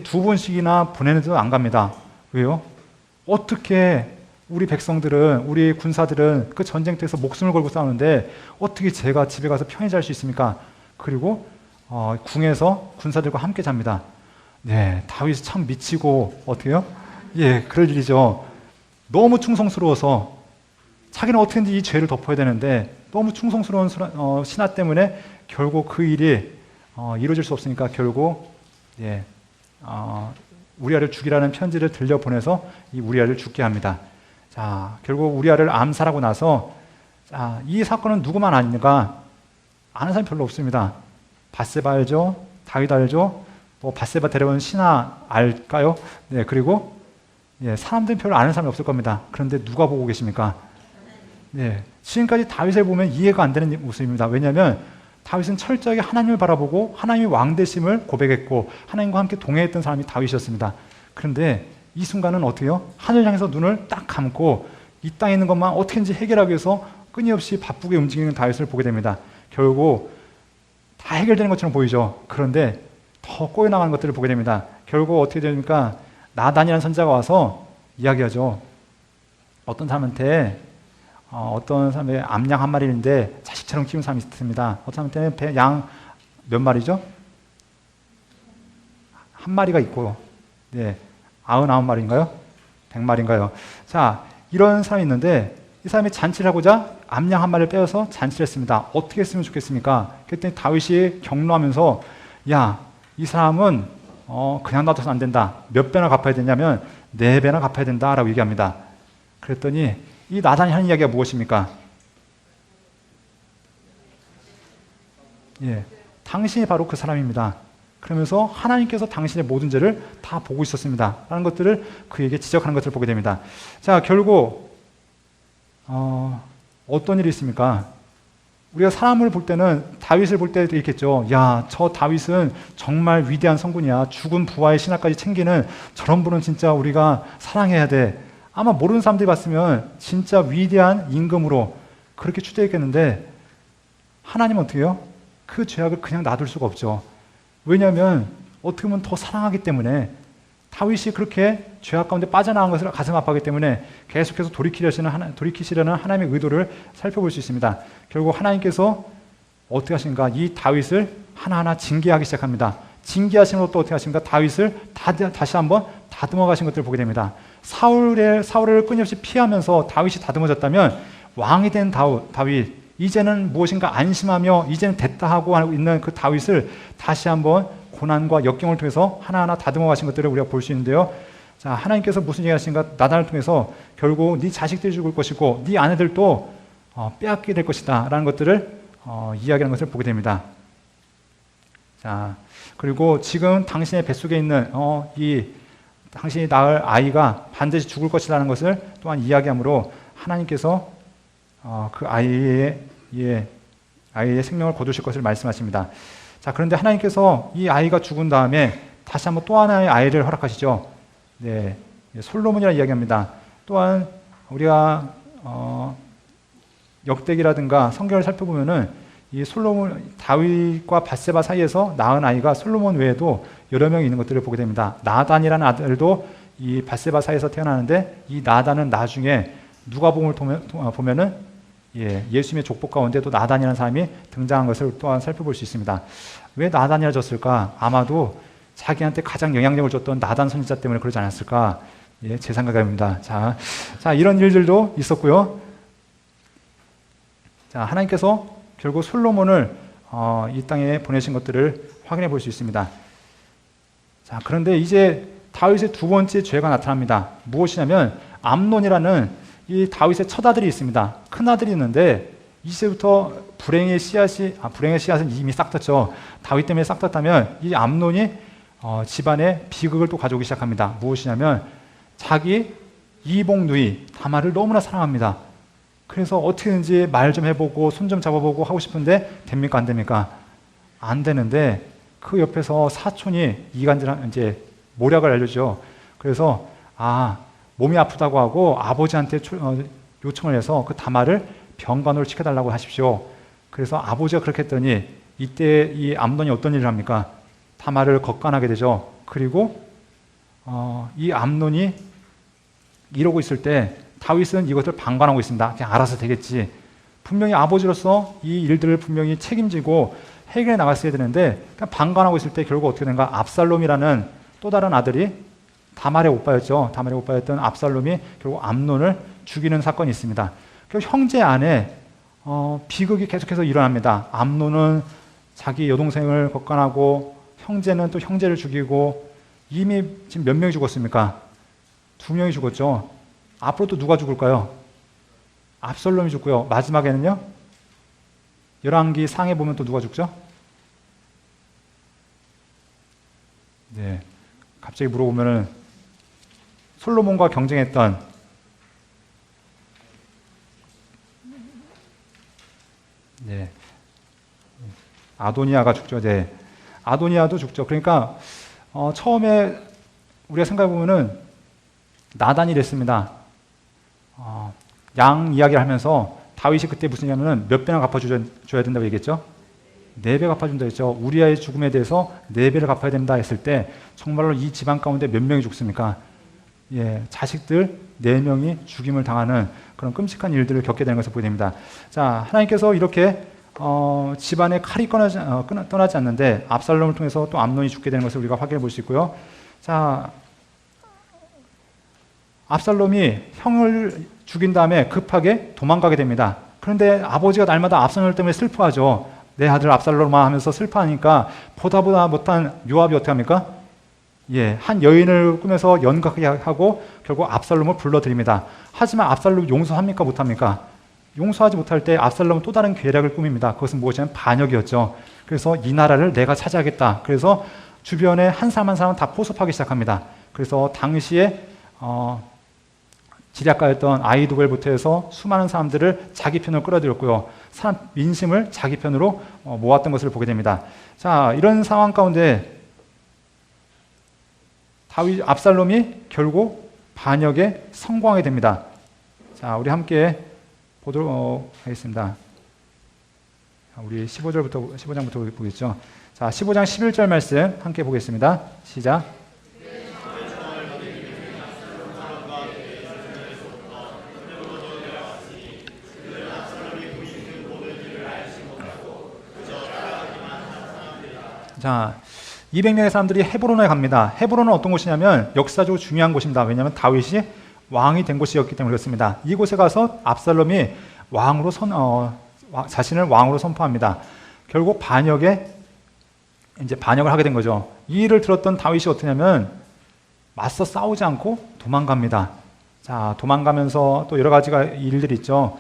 두 번씩이나 보내는데도 안 갑니다. 왜요? 어떻게 우리 백성들은, 우리 군사들은 그 전쟁터에서 목숨을 걸고 싸우는데 어떻게 제가 집에 가서 편히 잘 수 있습니까? 그리고 궁에서 군사들과 함께 잡니다. 다윗이 참 미치고 어때요? 그럴 일이죠. 너무 충성스러워서 자기는 어떻게든지 이 죄를 덮어야 되는데 너무 충성스러운 신하 때문에 결국 그 일이 이루어질 수 없으니까 결국 우리아를 죽이라는 편지를 들려보내서 이 우리아를 죽게 합니다. 자, 결국 우리아를 암살하고 나서 이 사건은 누구만 아니까 아는 사람이 별로 없습니다. 밧세바 알죠? 다윗 알죠? 뭐 밧세바 데려온 신하 알까요? 그리고 사람들은 별로 아는 사람이 없을 겁니다. 그런데 누가 보고 계십니까? 지금까지 다윗을 보면 이해가 안 되는 모습입니다. 왜냐하면 다윗은 철저하게 하나님을 바라보고 하나님의 왕되심을 고백했고 하나님과 함께 동행했던 사람이 다윗이었습니다. 그런데 이 순간은 어떻게요? 하늘 향해서 눈을 딱 감고 이 땅에 있는 것만 어떻게든지 해결하기 위해서 끊임없이 바쁘게 움직이는 다윗을 보게 됩니다. 결국 다 해결되는 것처럼 보이죠. 그런데 더 꼬여나가는 것들을 보게 됩니다. 결국 어떻게 됩니까? 나단이라는 선지자가 와서 이야기하죠. 어떤 사람한테 어떤 사람의 암양 한 마리인데 자식처럼 키우는 사람이 있습니다. 어떤 사람한테는 양 몇 마리죠? 한 마리가 있고 99마리인가요? 100마리인가요? 자, 이런 사람이 있는데 이 사람이 잔치를 하고자 암양 한 마리를 빼어서 잔치를 했습니다. 어떻게 했으면 좋겠습니까? 그랬더니 다윗이 격노하면서 이 사람은 그냥 놔둬서는 안 된다. 몇 배나 갚아야 되냐면 4배나 갚아야 된다라고 얘기합니다. 그랬더니 이 나단이 하는 이야기가 무엇입니까? 당신이 바로 그 사람입니다. 그러면서 하나님께서 당신의 모든 죄를 다 보고 있었습니다. 라는 것들을 그에게 지적하는 것을 보게 됩니다. 자, 결국 어떤 일이 있습니까? 우리가 사람을 볼 때는 다윗을 볼 때도 있겠죠. 저 다윗은 정말 위대한 성군이야. 죽은 부하의 신하까지 챙기는 저런 분은 진짜 우리가 사랑해야 돼. 아마 모르는 사람들이 봤으면 진짜 위대한 임금으로 그렇게 추대했겠는데 하나님은 어떻게 해요? 그 죄악을 그냥 놔둘 수가 없죠. 왜냐하면 어떻게 보면 더 사랑하기 때문에 다윗이 그렇게 죄악 가운데 빠져나간 것을 가슴 아파하기 때문에 계속해서 돌이키시려는 하나님의 의도를 살펴볼 수 있습니다. 결국 하나님께서 어떻게 하신가? 이 다윗을 하나하나 징계하기 시작합니다. 징계하시는 것도 어떻게 하신가? 다윗을 다시 한번 다듬어 가신 것들을 보게 됩니다. 사울을 끊임없이 피하면서 다윗이 다듬어졌다면 왕이 된 다윗 이제는 무엇인가 안심하며 이제는 됐다 하고 있는 그 다윗을 다시 한번 고난과 역경을 통해서 하나하나 다듬어 가신 것들을 우리가 볼 수 있는데요. 자, 하나님께서 무슨 얘기 하신가? 나단을 통해서 결국 네 자식들이 죽을 것이고 네 아내들도 빼앗게 될 것이다 라는 것들을 이야기하는 것을 보게 됩니다. 자, 그리고 지금 당신의 뱃속에 있는 당신이 낳을 아이가 반드시 죽을 것이라는 것을 또한 이야기하므로 하나님께서 그 아이의 생명을 거두실 것을 말씀하십니다. 자, 그런데 하나님께서 이 아이가 죽은 다음에 다시 한번 또 하나의 아이를 허락하시죠. 솔로몬이라 이야기합니다. 또한 우리가 역대기라든가 성경을 살펴보면은 이 다윗과 밧세바 사이에서 낳은 아이가 솔로몬 외에도 여러 명이 있는 것들을 보게 됩니다. 나단이라는 아들도 이 밧세바 사이에서 태어나는데 이 나단은 나중에 누가복음을 보면은 예수님의 족복 가운데 또 나단이라는 사람이 등장한 것을 또한 살펴볼 수 있습니다. 왜 나단이라 졌을까? 아마도 자기한테 가장 영향력을 줬던 나단 선지자 때문에 그러지 않았을까? 예, 제사장입니다. 자, 이런 일들도 있었고요. 자, 하나님께서 결국 솔로몬을 이 땅에 보내신 것들을 확인해 볼 수 있습니다. 자, 그런데 이제 다윗의 두 번째 죄가 나타납니다. 무엇이냐면 암논이라는 이 다윗의 첫 아들이 있습니다. 큰 아들이 있는데 이제부터 불행의 씨앗은 이미 싹 텄죠. 다윗 때문에 싹 텄다면 이 암논이 집안에 비극을 또 가져오기 시작합니다. 무엇이냐면 자기 이복 누이 다말을 너무나 사랑합니다. 그래서 어떻게든지 말 좀 해보고 손 좀 잡아보고 하고 싶은데 됩니까? 안 됩니까? 안 되는데 그 옆에서 사촌이 이간질한 이제 모략을 알려주죠. 그래서 몸이 아프다고 하고 아버지한테 요청을 해서 그 다말을 병간호를 시켜달라고 하십시오. 그래서 아버지가 그렇게 했더니 이때 이 암논이 어떤 일을 합니까? 다말을 걷간하게 되죠. 그리고 이 암논이 이러고 있을 때 다윗은 이것을 방관하고 있습니다. 그냥 알아서 되겠지. 분명히 아버지로서 이 일들을 분명히 책임지고 해결해 나갔어야 되는데 그냥 방관하고 있을 때 결국 어떻게 된가? 압살롬이라는 또 다른 아들이 다말의 오빠였죠. 다말의 오빠였던 압살롬이 결국 암논을 죽이는 사건이 있습니다. 결국 형제 안에 비극이 계속해서 일어납니다. 암논은 자기 여동생을 걷간하고 형제는 또 형제를 죽이고 이미 지금 몇 명이 죽었습니까? 2명이 죽었죠. 앞으로 또 누가 죽을까요? 압살롬이 죽고요. 마지막에는요. 열왕기 상에 보면 또 누가 죽죠? 네. 갑자기 물어보면은 솔로몬과 경쟁했던 네. 아도니아가 죽죠. 네. 아도니아도 죽죠. 그러니까 처음에 우리가 생각해 보면은 나단이 이랬습니다. 양 이야기를 하면서 다윗이 그때 무슨 얘기냐면은 몇 배나 갚아줘야 된다고 얘기했죠? 4배 갚아준다 했죠. 우리아의 죽음에 대해서 4배를 갚아야 된다 했을 때 정말로 이 집안 가운데 몇 명이 죽습니까? 예, 자식들 4명이 죽임을 당하는 그런 끔찍한 일들을 겪게 되는 것을 보게 됩니다. 자, 하나님께서 이렇게 집안에 칼이 떠나지 않는데 압살롬을 통해서 또 암논이 죽게 되는 것을 우리가 확인해 볼 수 있고요. 자, 압살롬이 형을 죽인 다음에 급하게 도망가게 됩니다. 그런데 아버지가 날마다 압살롬 때문에 슬퍼하죠. 내 아들 압살롬아 하면서 슬퍼하니까 보다 못한 요압이 어떻게 합니까? 예, 한 여인을 꾸며서 연극하게 하고 결국 압살롬을 불러들입니다. 하지만 압살롬 용서합니까? 못합니까? 용서하지 못할 때 압살롬은 또 다른 계략을 꾸밉니다. 그것은 무엇이냐면 반역이었죠. 그래서 이 나라를 내가 차지하겠다. 그래서 주변에 한 사람 한 사람 다 포섭하기 시작합니다. 그래서 당시에 지략가였던 아히도벨부터 해서 수많은 사람들을 자기 편으로 끌어들였고요. 사람 민심을 자기 편으로 모았던 것을 보게 됩니다. 자, 이런 상황 가운데 압살롬이 결국 반역에 성공하게 됩니다. 자, 우리 함께 보도록 하겠습니다. 우리 15장부터 보겠죠. 자, 15장 11절 말씀 함께 보겠습니다. 시작. 자, 200명의 사람들이 헤브론에 갑니다. 헤브론은 어떤 곳이냐면 역사적으로 중요한 곳입니다. 왜냐하면 다윗이 왕이 된 곳이었기 때문에 그렇습니다. 이곳에 가서 압살롬이 자신을 왕으로 선포합니다. 결국 반역을 하게 된 거죠. 이 일을 들었던 다윗이 어떠냐면 맞서 싸우지 않고 도망갑니다. 자, 도망가면서 또 여러 가지가 일들이 있죠.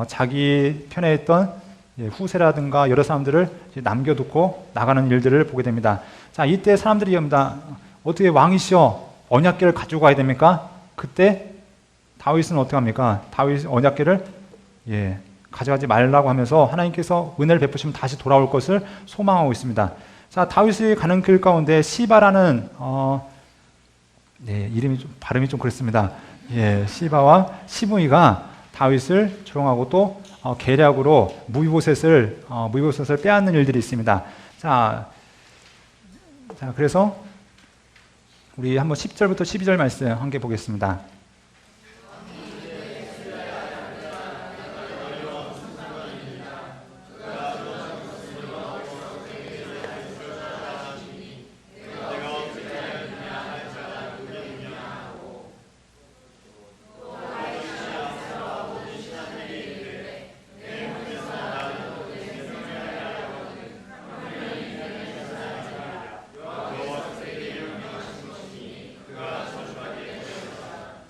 자기 편에 있던 후세라든가 여러 사람들을 남겨두고 나가는 일들을 보게 됩니다. 자, 이때 사람들이 얘기합니다. 어떻게 왕이시여 언약궤를 가지고 가야 됩니까? 그때 다윗은 어떻게 합니까? 다윗 언약궤를 가져가지 말라고 하면서 하나님께서 은혜를 베푸시면 다시 돌아올 것을 소망하고 있습니다. 자, 다윗이 가는 길 가운데 시바라는 발음이 좀 그렇습니다. 시바와 시므이가 다윗을 조롱하고 또 계략으로 무비보셋을 빼앗는 일들이 있습니다. 자, 그래서 우리 한번 10절부터 12절 말씀 함께 보겠습니다.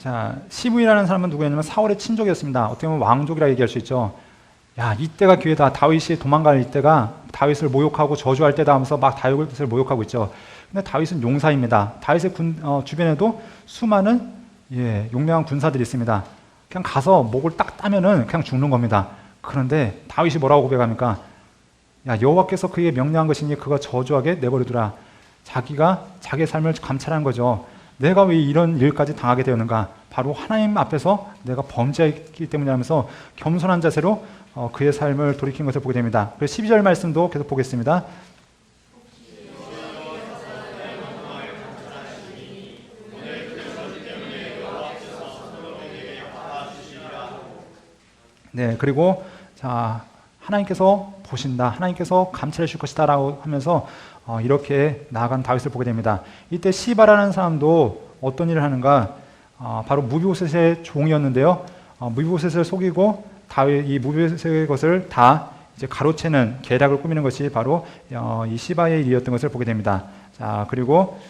자, 시므이라는 사람은 누구였냐면 사울의 친족이었습니다. 어떻게 보면 왕족이라 얘기할 수 있죠. 야, 이때가 기회다. 다윗이 도망갈 이때가, 다윗을 모욕하고 저주할 때다 하면서 막 다윗을 모욕하고 있죠. 근데 다윗은 용사입니다. 다윗의 주변에도 수많은 용맹한 군사들이 있습니다. 그냥 가서 목을 딱 따면은 그냥 죽는 겁니다. 그런데 다윗이 뭐라고 고백합니까? 야, 여호와께서 그에게 명령한 것이니 그가 저주하게 내버려두라. 자기가 자기의 삶을 감찰한 거죠. 내가 왜 이런 일까지 당하게 되었는가? 바로 하나님 앞에서 내가 범죄했기 때문에 하면서 겸손한 자세로 그의 삶을 돌이킨 것을 보게 됩니다. 그래서 12절 말씀도 계속 보겠습니다. 네, 그리고 자, 하나님께서 보신다, 하나님께서 감찰해 주실 것이다 라고 하면서 이렇게 나아간 다윗을 보게 됩니다. 이때 시바라는 사람도 어떤 일을 하는가? 바로 무비보셋의 종이었는데요. 무비보셋을 속이고 다윗, 이 무비보셋의 것을 다 이제 가로채는 계략을 꾸미는 것이 바로 이 시바의 일이었던 것을 보게 됩니다. 자, 그리고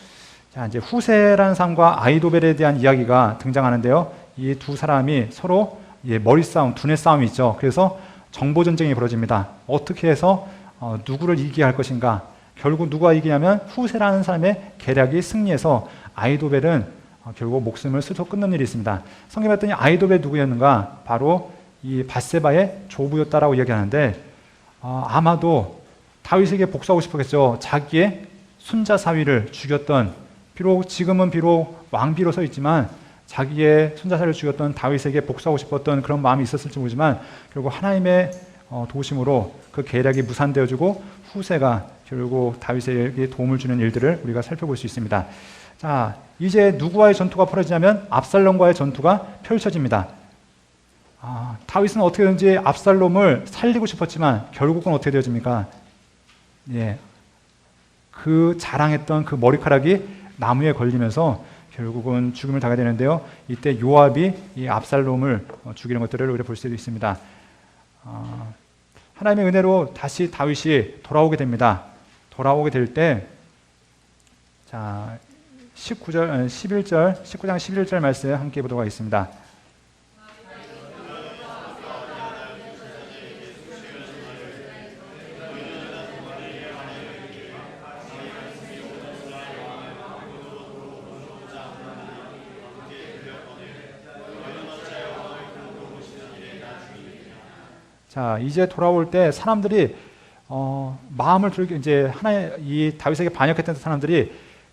자, 이제 후세라는 사람과 아이도벨에 대한 이야기가 등장하는데요. 이 두 사람이 서로 머리 싸움, 두뇌 싸움이 있죠. 그래서 정보 전쟁이 벌어집니다. 어떻게 해서 누구를 이기게 할 것인가? 결국 누가 이기냐면 후세라는 사람의 계략이 승리해서 아이도벨은 결국 목숨을 스스로 끊는 일이 있습니다. 성경에 봤더니 아이도벨 누구였는가? 바로 이 밧세바의 조부였다라고 이야기하는데 아마도 다윗에게 복수하고 싶었겠죠. 자기의 손자 사위를 죽였던, 지금은 비록 왕비로 서 있지만 자기의 손자 사위를 죽였던 다윗에게 복수하고 싶었던 그런 마음이 있었을지 모르지만 결국 하나님의 도우심으로 그 계략이 무산되어지고 후세가 결국 다윗에게 도움을 주는 일들을 우리가 살펴볼 수 있습니다. 자, 이제 누구와의 전투가 벌어지냐면 압살롬과의 전투가 펼쳐집니다. 다윗은 어떻게든지 압살롬을 살리고 싶었지만 결국은 어떻게 되어집니까? 그 자랑했던 그 머리카락이 나무에 걸리면서 결국은 죽음을 당하게 되는데요. 이때 요압이 이 압살롬을 죽이는 것들을 우리가 볼 수 있습니다. 하나님의 은혜로 다시 다윗이 돌아오게 됩니다. 돌아오게 될 때, 자, 19장 11절 말씀 함께 보도록 하겠습니다. 자, 이제 돌아올 때 사람들이 마음을 들게 이제 이 다윗에게 반역했던 사람들이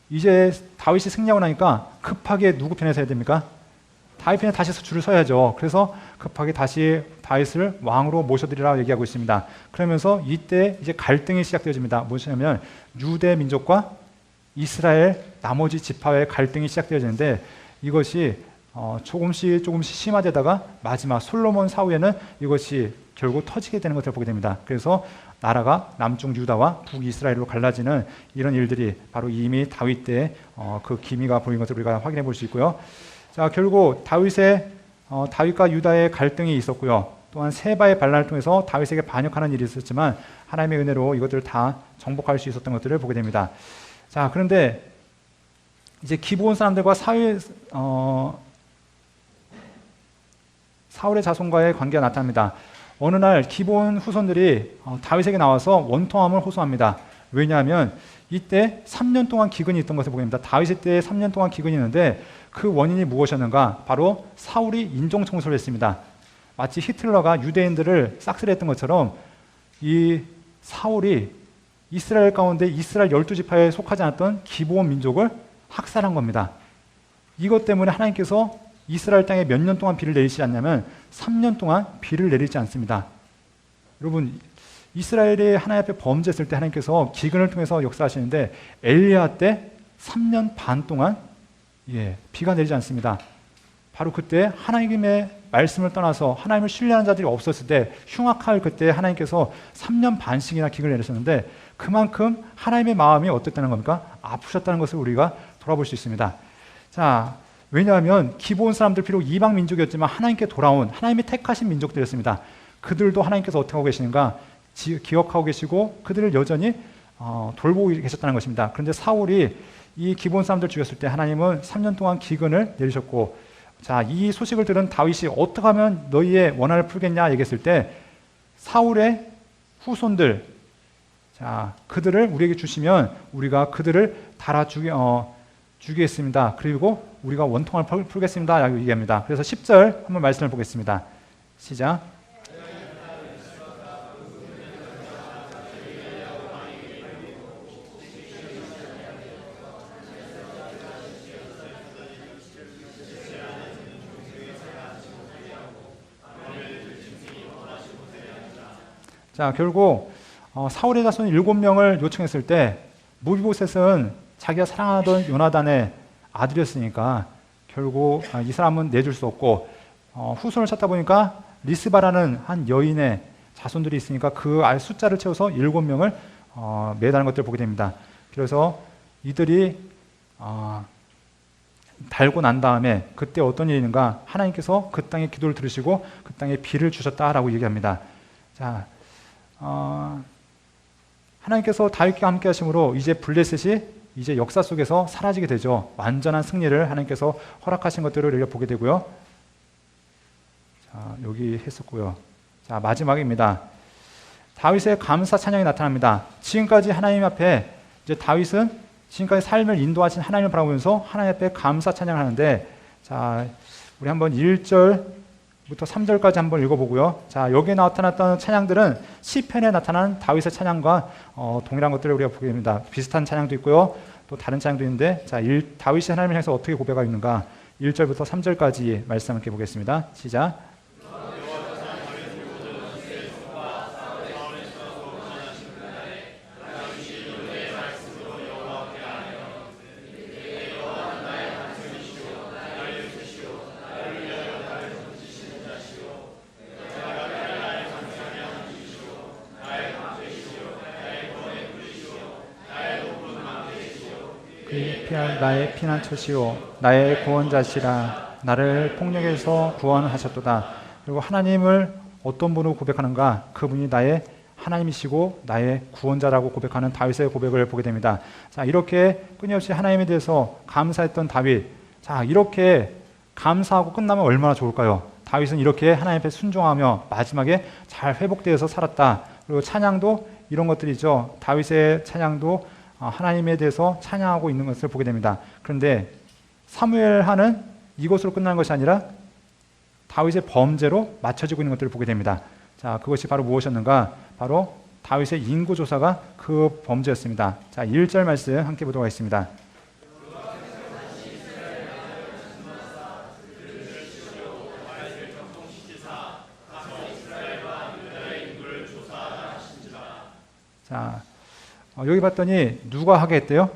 이제 다윗이 승리하고 나니까 급하게 누구 편에 서야 됩니까? 다윗 편에 다시 줄을 서야죠. 그래서 급하게 다시 다윗을 왕으로 모셔드리라고 얘기하고 있습니다. 그러면서 이때 이제 갈등이 시작되어집니다. 무엇이냐면 유대 민족과 이스라엘 나머지 지파의 갈등이 시작되어지는데 이것이 조금씩 심화되다가 마지막 솔로몬 사후에는 이것이 결국 터지게 되는 것을 보게 됩니다. 그래서 나라가 남쪽 유다와 북이스라엘로 갈라지는 이런 일들이 바로 이미 다윗 때 그 기미가 보인 것을 우리가 확인해 볼 수 있고요. 자, 결국 다윗과 유다의 갈등이 있었고요. 또한 세바의 반란을 통해서 다윗에게 반역하는 일이 있었지만 하나님의 은혜로 이것들을 다 정복할 수 있었던 것들을 보게 됩니다. 자, 그런데 이제 기브온 사람들과 사울의 자손과의 관계가 나타납니다. 어느 날 기브온 후손들이 다윗에게 나와서 원통함을 호소합니다. 왜냐하면 이때 3년 동안 기근이 있던 것을 보게 됩니다. 다윗의 때 3년 동안 기근이 있는데 그 원인이 무엇이었는가? 바로 사울이 인종청소를 했습니다. 마치 히틀러가 유대인들을 싹쓸이했던 것처럼 이 사울이 이스라엘 가운데 이스라엘 12지파에 속하지 않았던 기브온 민족을 학살한 겁니다. 이것 때문에 하나님께서 이스라엘 땅에 몇 년 동안 비를 내리지 않냐면 3년 동안 비를 내리지 않습니다. 여러분, 이스라엘이 하나님 앞에 범죄했을 때 하나님께서 기근을 통해서 역사하시는데 엘리야 때 3년 반 동안 비가 내리지 않습니다. 바로 그때 하나님의 말씀을 떠나서 하나님을 신뢰하는 자들이 없었을 때 흉악할 그때 하나님께서 3년 반씩이나 기근을 내리셨는데 그만큼 하나님의 마음이 어땠다는 겁니까? 아프셨다는 것을 우리가 돌아볼 수 있습니다. 자, 왜냐하면 기브온 사람들 비록 이방 민족이었지만 하나님께 돌아온 하나님의 택하신 민족들이었습니다. 그들도 하나님께서 어떻게 하고 계시는가 기억하고 계시고 그들을 여전히 돌보고 계셨다는 것입니다. 그런데 사울이 이 기브온 사람들 죽였을 때 하나님은 3년 동안 기근을 내리셨고 자, 이 소식을 들은 다윗이 어떻게 하면 너희의 원한을 풀겠냐 얘기했을 때 사울의 후손들, 자, 그들을 우리에게 주시면 우리가 그들을 달아 주겠습니다. 그리고 우리가 원통을 풀겠습니다. 라고 얘기합니다. 그래서 10절 한번 말씀을 보겠습니다. 시작. 자, 결국 사울의 자손 7명을 요청했을 때 무비보셋은 자기가 사랑하던 요나단의 아들이었으니까 결국 이 사람은 내줄 수 없고 후손을 찾다 보니까 리스바라는 한 여인의 자손들이 있으니까 그 숫자를 채워서 7명을 매다는 것들을 보게 됩니다. 그래서 이들이 달고 난 다음에 그때 어떤 일이 있는가, 하나님께서 그 땅에 기도를 들으시고 그 땅에 비를 주셨다라고 얘기합니다. 자, 하나님께서 다윗과 함께 하심으로 이제 블레셋이 이제 역사 속에서 사라지게 되죠. 완전한 승리를 하나님께서 허락하신 것들을 우리가 보게 되고요. 자, 여기 했었고요. 자, 마지막입니다. 다윗의 감사 찬양이 나타납니다. 지금까지 하나님 앞에 이제 다윗은 지금까지 삶을 인도하신 하나님을 바라보면서 하나님 앞에 감사 찬양을 하는데, 자, 우리 한번 1절부터 3절까지 한번 읽어보고요. 자, 여기에 나타났던 찬양들은 시편에 나타난 다윗의 찬양과 동일한 것들을 우리가 보게 됩니다. 비슷한 찬양도 있고요. 또 다른 찬양도 있는데, 자, 다윗이 하나님을 향해서 어떻게 고백하고 있는가, 1절부터 3절까지 말씀 함께 보겠습니다. 시작. 나의 피난처시오 나의 구원자시라 나를 폭력에서 구원하셨도다. 그리고 하나님을 어떤 분으로 고백하는가, 그분이 나의 하나님이시고 나의 구원자라고 고백하는 다윗의 고백을 보게 됩니다. 자, 이렇게 끊임없이 하나님에 대해서 감사했던 다윗, 자, 이렇게 감사하고 끝나면 얼마나 좋을까요? 다윗은 이렇게 하나님 앞에 순종하며 마지막에 잘 회복되어서 살았다. 그리고 찬양도 이런 것들이죠. 다윗의 찬양도 하나님에 대해서 찬양하고 있는 것을 보게 됩니다. 그런데 사무엘하는 이것으로 끝나는 것이 아니라 다윗의 범죄로 맞춰지고 있는 것들을 보게 됩니다. 자, 그것이 바로 무엇이었는가? 바로 다윗의 인구조사가 그 범죄였습니다. 자, 1절 말씀 함께 보도록 하겠습니다. 자, 여기 봤더니 누가 하게 했대요?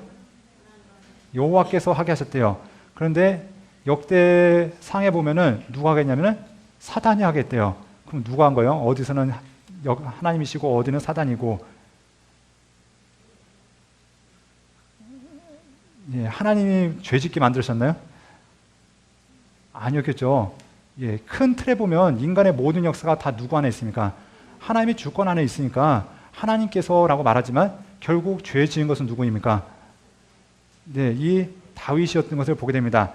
여호와께서 하게 하셨대요. 그런데 역대상에 보면은 누가 하게 했냐면은 사단이 하게 했대요. 그럼 누가 한 거예요? 어디서는 하나님이시고 어디는 사단이고, 예, 하나님이 죄짓게 만드셨나요? 아니었겠죠. 예, 큰 틀에 보면 인간의 모든 역사가 다 누구 안에 있습니까? 하나님의 주권 안에 있으니까 하나님께서라고 말하지만 결국 죄 지은 것은 누구입니까? 네, 이 다윗이었던 것을 보게 됩니다.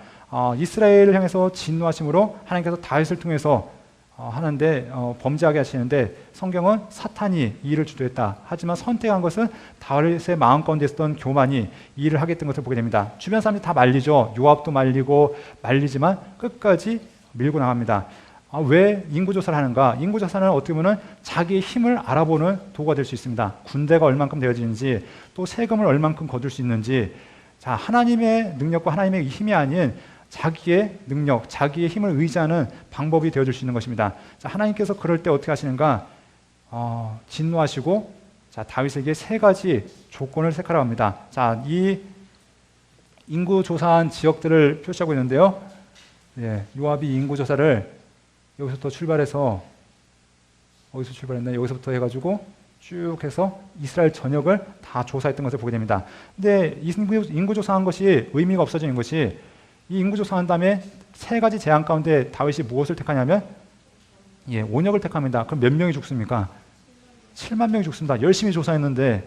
이스라엘을 향해서 진노하심으로 하나님께서 다윗을 통해서 하는데 범죄하게 하시는데, 성경은 사탄이 이 일을 주도했다. 하지만 선택한 것은 다윗의 마음 가운데 있었던 교만이 이 일을 하게 했던 것을 보게 됩니다. 주변 사람들이 다 말리죠. 요압도 말리고 말리지만 끝까지 밀고 나갑니다. 왜 인구조사를 하는가? 인구조사는 어떻게 보면 자기의 힘을 알아보는 도구가 될 수 있습니다. 군대가 얼만큼 되어지는지, 또 세금을 얼만큼 거둘 수 있는지, 자, 하나님의 능력과 하나님의 힘이 아닌 자기의 능력, 자기의 힘을 의지하는 방법이 되어줄 수 있는 것입니다. 자, 하나님께서 그럴 때 어떻게 하시는가? 진노하시고, 자, 다윗에게 3가지 조건을 택하라고 합니다. 자, 이 인구조사한 지역들을 표시하고 있는데요. 예, 요압이 인구조사를 여기서부터 출발해서, 어디서 출발했나? 여기서부터 해가지고 쭉 해서 이스라엘 전역을 다 조사했던 것을 보게 됩니다. 근데 인구조사한 것이 의미가 없어지는 것이, 이 인구조사한 다음에 3가지 제한 가운데 다윗이 무엇을 택하냐면, 예, 온역을 택합니다. 그럼 몇 명이 죽습니까? 7만 명이 죽습니다. 열심히 조사했는데,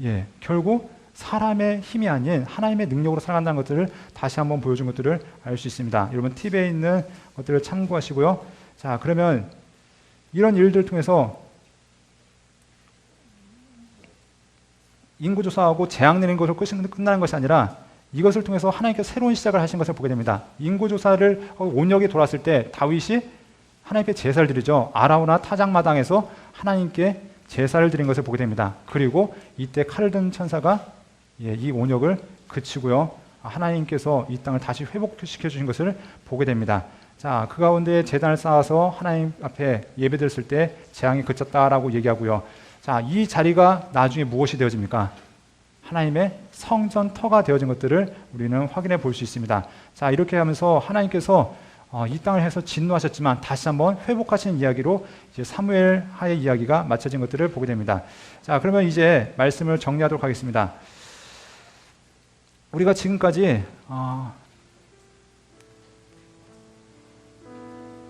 예, 결국 사람의 힘이 아닌 하나님의 능력으로 살아간다는 것들을 다시 한번 보여준 것들을 알 수 있습니다. 여러분 팁에 있는 것들을 참고하시고요. 자, 그러면 이런 일들을 통해서 인구조사하고 재앙 내리는 것으로 끝나는 것이 아니라 이것을 통해서 하나님께서 새로운 시작을 하신 것을 보게 됩니다. 인구조사를 온역이 돌았을 때 다윗이 하나님께 제사를 드리죠. 아라우나 타작마당에서 하나님께 제사를 드린 것을 보게 됩니다. 그리고 이때 칼을 든 천사가 이 온역을 그치고요. 하나님께서 이 땅을 다시 회복시켜 주신 것을 보게 됩니다. 자, 그 가운데 제단을 쌓아서 하나님 앞에 예배드렸을 때 재앙이 그쳤다라고 얘기하고요. 자, 이 자리가 나중에 무엇이 되어집니까? 하나님의 성전터가 되어진 것들을 우리는 확인해 볼 수 있습니다. 자, 이렇게 하면서 하나님께서 이 땅을 해서 진노하셨지만 다시 한번 회복하시는 이야기로 이제 사무엘 하의 이야기가 맞춰진 것들을 보게 됩니다. 자, 그러면 이제 말씀을 정리하도록 하겠습니다. 우리가 지금까지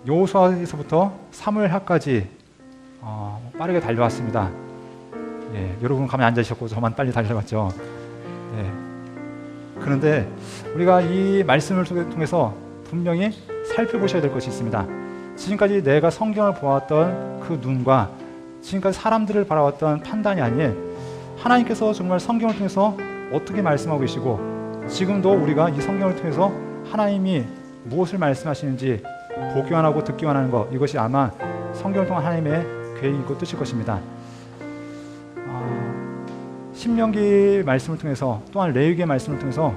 여호수아에서부터 사무엘 하까지 빠르게 달려왔습니다. 예, 여러분 가만히 앉아있었고 저만 빨리 달려갔죠. 예. 그런데 우리가 이 말씀을 통해서 분명히 살펴보셔야 될 것이 있습니다. 지금까지 내가 성경을 보았던 그 눈과 지금까지 사람들을 바라왔던 판단이 아닌 하나님께서 정말 성경을 통해서 어떻게 말씀하고 계시고 지금도 우리가 이 성경을 통해서 하나님이 무엇을 말씀하시는지 보기만 하고 듣기만 하는 것, 이것이 아마 성경을 통한 하나님의 계획이고 뜻일 것입니다. 신명기 말씀을 통해서 또한 레위기의 말씀을 통해서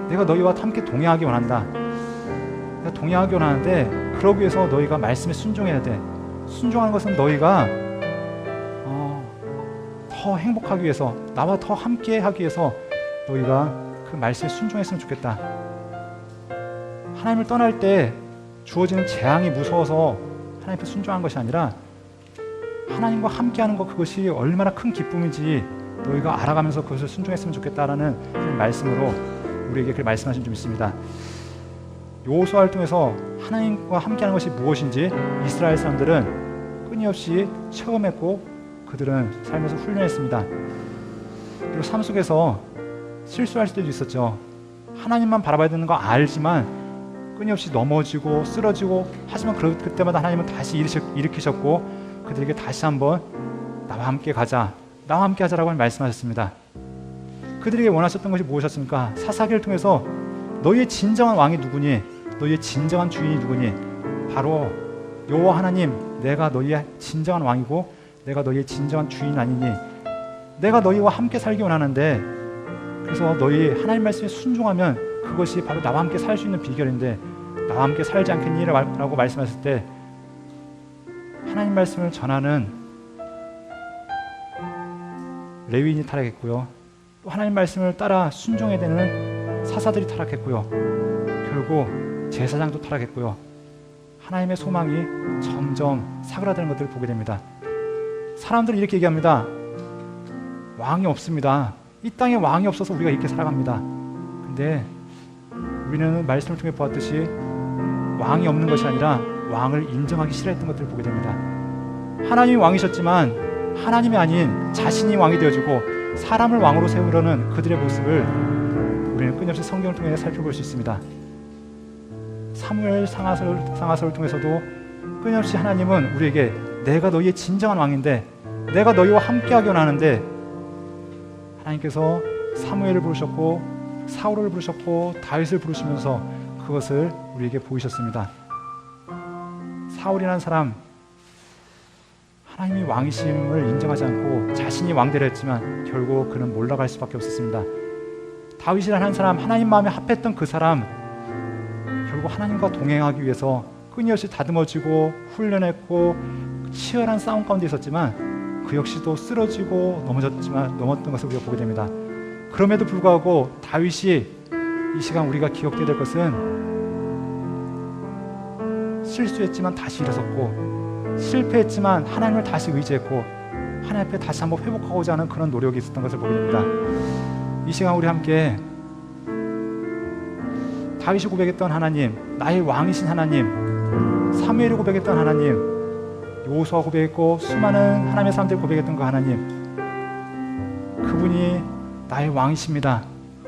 내가 너희와 함께 동행하기 원한다. 내가 동행하기 원하는데 그러기 위해서 너희가 말씀에 순종해야 돼. 순종하는 것은 너희가 더 행복하기 위해서, 나와 더 함께 하기 위해서 너희가 그 말씀에 순종했으면 좋겠다. 하나님을 떠날 때 주어지는 재앙이 무서워서 하나님께 순종한 것이 아니라 하나님과 함께하는 것, 그것이 얼마나 큰 기쁨인지 너희가 알아가면서 그것을 순종했으면 좋겠다라는 그런 말씀으로 우리에게 그 말씀하신 좀 있습니다. 여호수아를 통해서 하나님과 함께하는 것이 무엇인지 이스라엘 사람들은 끊임없이 체험했고 그들은 살면서 훈련했습니다. 그리고 삶 속에서 실수할 때도 있었죠. 하나님만 바라봐야 되는 거 알지만 끊임없이 넘어지고 쓰러지고, 하지만 그때마다 하나님은 다시 일으키셨고 그들에게 다시 한번 나와 함께 가자, 나와 함께 하자라고 말씀하셨습니다. 그들에게 원하셨던 것이 무엇이었습니까? 사사기를 통해서 너희의 진정한 왕이 누구니? 너희의 진정한 주인이 누구니? 바로 여호와 하나님, 내가 너희의 진정한 왕이고 내가 너희의 진정한 주인 아니니? 내가 너희와 함께 살기 원하는데, 그래서 너희 하나님 말씀에 순종하면 그것이 바로 나와 함께 살 수 있는 비결인데 나와 함께 살지 않겠니? 라고 말씀하셨을 때 하나님 말씀을 전하는 레위인이 타락했고요, 또 하나님 말씀을 따라 순종해야 되는 사사들이 타락했고요, 결국 제사장도 타락했고요, 하나님의 소망이 점점 사그라드는 것들을 보게 됩니다. 사람들은 이렇게 얘기합니다. 왕이 없습니다. 이 땅에 왕이 없어서 우리가 이렇게 살아갑니다. 근데 우리는 말씀을 통해 보았듯이 왕이 없는 것이 아니라 왕을 인정하기 싫어했던 것들을 보게 됩니다. 하나님이 왕이셨지만 하나님이 아닌 자신이 왕이 되어주고 사람을 왕으로 세우려는 그들의 모습을 우리는 끊임없이 성경을 통해 살펴볼 수 있습니다. 사무엘 상하서를 통해서도 끊임없이 하나님은 우리에게 내가 너희의 진정한 왕인데 내가 너희와 함께하기 원하는데, 하나님께서 사무엘을 부르셨고 사울을 부르셨고 다윗을 부르시면서 그것을 우리에게 보이셨습니다. 사울이라는 사람, 하나님이 왕이심을 인정하지 않고 자신이 왕되려 했지만 결국 그는 몰락할 수밖에 없었습니다. 다윗이라는 한 사람, 하나님 마음에 합했던 그 사람, 결국 하나님과 동행하기 위해서 끊임없이 다듬어지고 훈련했고 치열한 싸움 가운데 있었지만 그 역시도 쓰러지고 넘었던 것을 우리가 보게 됩니다. 그럼에도 불구하고 다윗이 이 시간 우리가 기억해야 될 것은 실수했지만 다시 일어섰고 실패했지만 하나님을 다시 의지했고 하나님 앞에 다시 한번 회복하고자 하는 그런 노력이 있었던 것을 보게 됩니다. 이 시간 우리 함께 다윗이 고백했던 하나님, 나의 왕이신 하나님, 사무엘이 고백했던 하나님, 여호수아 고백했고 수많은 하나님의 사람들이 고백했던 그 하나님, 그분이 나의 왕이십니다.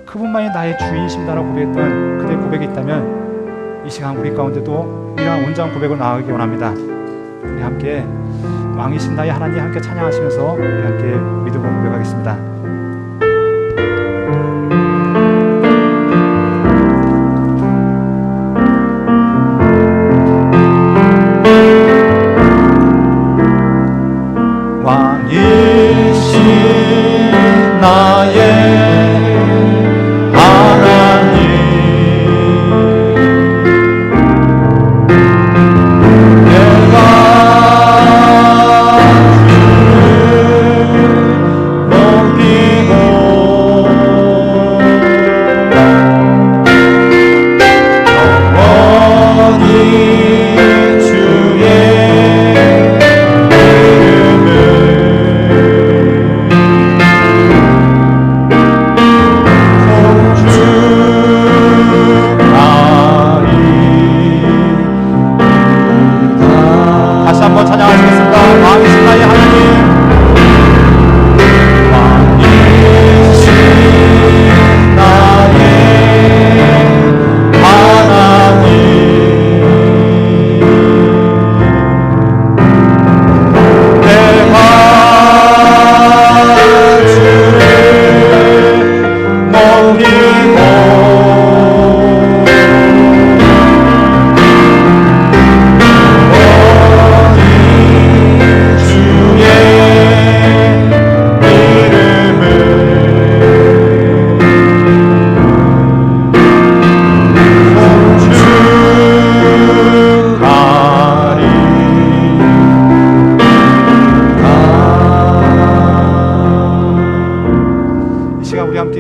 그분만이 나의 주인이십니다라고 고백했던 그대의 고백이 있다면 이 시간 우리 가운데도 이러한 온전한 고백을 나아가기 원합니다. 우리 함께 왕이신 나의 하나님 함께 찬양하시면서 우리 함께 믿음으로 고백하겠습니다. 왕이신 나의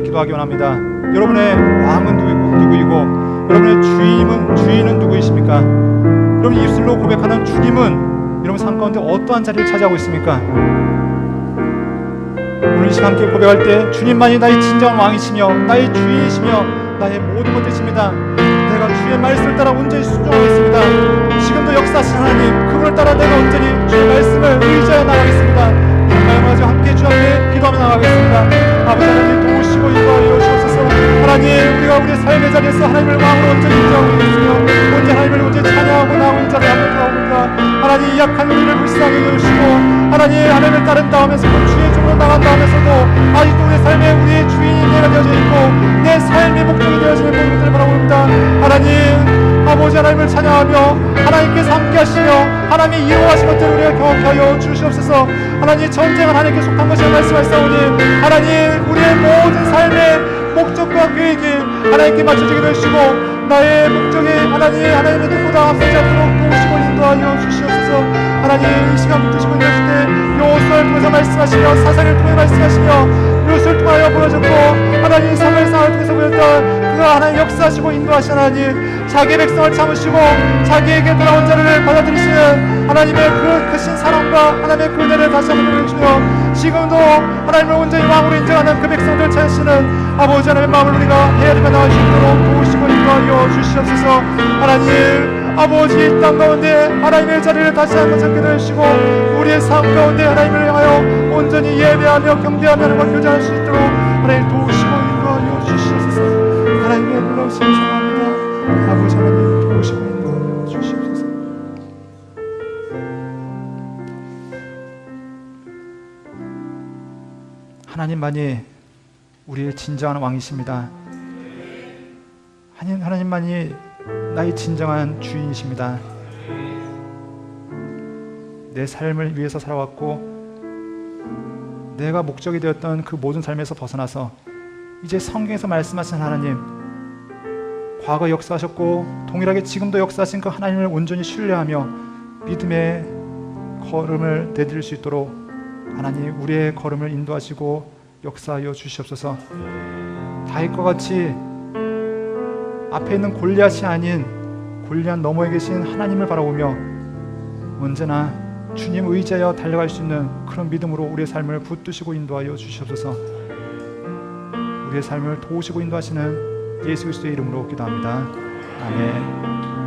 기도하기 원합니다. 여러분의 왕은 누구이고 여러분의 주인은 누구이십니까? 여러분 입술로 고백하는 주님은 여러분 삶 가운데 어떠한 자리를 차지하고 있습니까? 오늘 이 시간 함께 고백할 때 주님만이 나의 진정한 왕이시며 나의 주인이시며 나의 모든 것이십니다. 내가 주의 말씀을 따라 온전히 순종하겠습니다. 지금도 역사하신 하나님 그분을 따라 내가 온전히 주의 말씀을 의지하여 나가겠습니다. 마지막 함께 주 앞에 기도하며 나가겠습니다. 아버지 하나님 도우시고 인도하여 주옵소서. 하나님 우리가 우리의 삶의 자리에서 하나님을 왕으로 온전히 인정하고 있으며 온전히 하나님을 온전히 찬양하고 나오는 자를 앞에 나옵니다. 하나님 이 약한 우리를 불쌍히 여주시고 하나님을 따른다 하면서 주의 종으로 나간다 하면서도 아직도 우리의 삶에 우리의 주인이 내가 되어져 있고 내 삶의 목적이 되어지는 모든 것들을 바라봅니다. 하나님 아버지 하나님을 찬양하며 하나님께서 함께 하시며 하나님이 이루어가신 것들을 우리가 경험케 하여 주시옵소서. 하나님 전쟁은 하나님께 속한 것이라 말씀하시오니 하나님 우리의 모든 삶의 목적과 계획이 하나님께 맞춰지게 해주시고 나의 목적이 하나님의 뜻보다 앞서지 않도록 도우시고 인도하여 주시옵소서. 하나님 이 시간 붙드시고 있을 때 요술을 통해서 말씀하시며 사상을 통해 말씀하시며 요술을 통하여 보여줬고 하나님 삶을 통해서 보였던 그가 하나님 역사하시고 인도하신 하나님 자기 백성을 참으시고 자기에게 돌아온 자를 받아들이시는 하나님의 그 크신 사랑과 하나님의 그 은혜를 다시 한번 보여주시며 지금도 하나님을 온전히 왕으로 인정하는 그 백성들 찾으시는 아버지 하나님의 마음을 우리가 헤아리며 나갈 수 있도록 도우시고 인도하여 주시옵소서. 하나님 아버지 이 땅 가운데 하나님의 자리를 다시 한번 찾게 되시고 우리의 삶 가운데 하나님을 향하여 온전히 예배하며 경배하며 하나님과 교제할 수 있도록 하나님 도우시고 인도하여 주시옵소서. 하나님의 놀라우신 사랑합니다. 아버지 하나님 도우시고 인도하여 주시옵소서. 하나님만이 우리의 진정한 왕이십니다. 하나님만이 나의 진정한 주인이십니다. 내 삶을 위해서 살아왔고 내가 목적이 되었던 그 모든 삶에서 벗어나서 이제 성경에서 말씀하신 하나님 과거 역사하셨고 동일하게 지금도 역사하신 그 하나님을 온전히 신뢰하며 믿음의 걸음을 내디딜 수 있도록 하나님 우리의 걸음을 인도하시고 역사하여 주시옵소서. 다윗과 같이 앞에 있는 골리앗이 아닌 골리앗 너머에 계신 하나님을 바라보며 언제나 주님 의지하여 달려갈 수 있는 그런 믿음으로 우리의 삶을 붙드시고 인도하여 주시옵소서. 우리의 삶을 도우시고 인도하시는 예수 그리스도의 이름으로 기도합니다. 아멘.